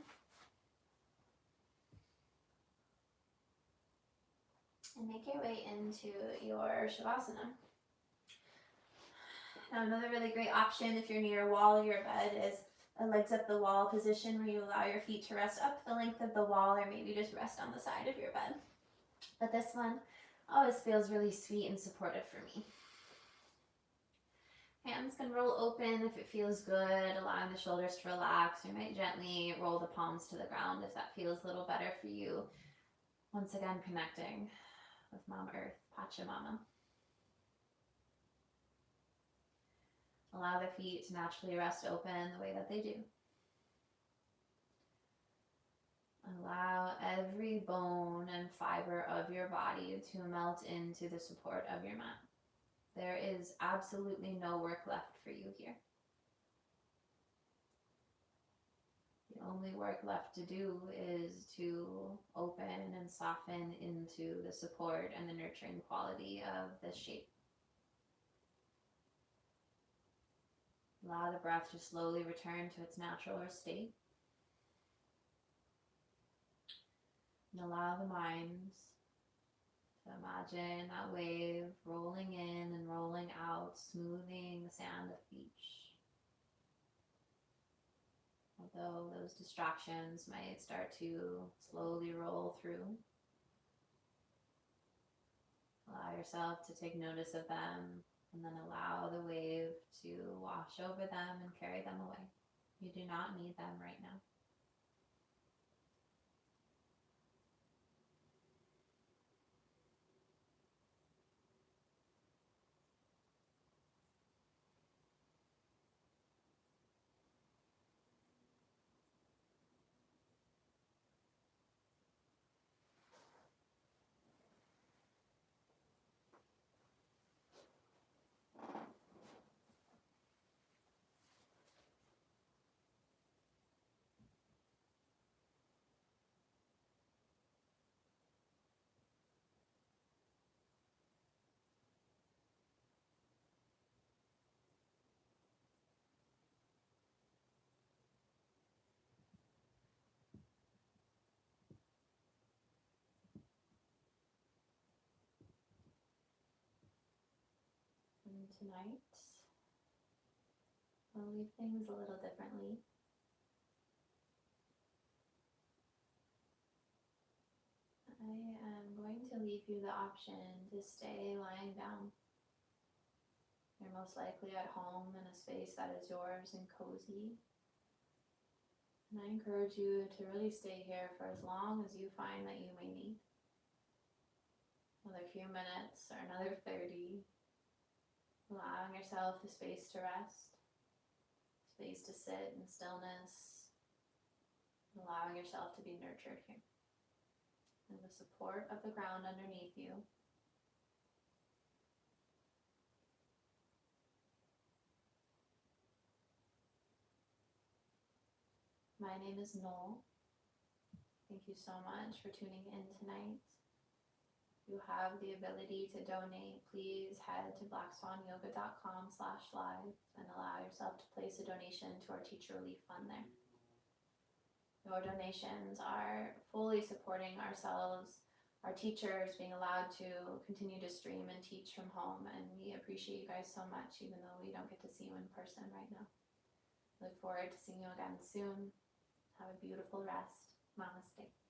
And make your way into your Shavasana. Now another really great option if you're near a wall of your bed is a legs up the wall position where you allow your feet to rest up the length of the wall, or maybe just rest on the side of your bed. But this one always feels really sweet and supportive for me. Hands can roll open if it feels good, allowing the shoulders to relax. You might gently roll the palms to the ground if that feels a little better for you. Once again, connecting with Mom Earth, Pachamama. Allow the feet to naturally rest open the way that they do. Allow every bone and fiber of your body to melt into the support of your mat. There is absolutely no work left for you here. The only work left to do is to open and soften into the support and the nurturing quality of this shape. Allow the breath to slowly return to its natural state. And allow the mind to imagine that wave rolling in and rolling out, smoothing the sand of the beach. Although those distractions might start to slowly roll through, allow yourself to take notice of them, and then allow the wave to wash over them and carry them away. You do not need them right now. And tonight, we'll leave things a little differently. I am going to leave you the option to stay lying down. You're most likely at home in a space that is yours and cozy. And I encourage you to really stay here for as long as you find that you may need. Another few minutes or another 30. Allowing yourself the space to rest, space to sit in stillness, allowing yourself to be nurtured here. And the support of the ground underneath you. My name is Noel. Thank you so much for tuning in tonight. If you have the ability to donate, please head to blackswanyoga.com/live and allow yourself to place a donation to our Teacher Relief Fund there. Your donations are fully supporting ourselves, our teachers being allowed to continue to stream and teach from home, and we appreciate you guys so much, even though we don't get to see you in person right now. Look forward to seeing you again soon. Have a beautiful rest. Namaste.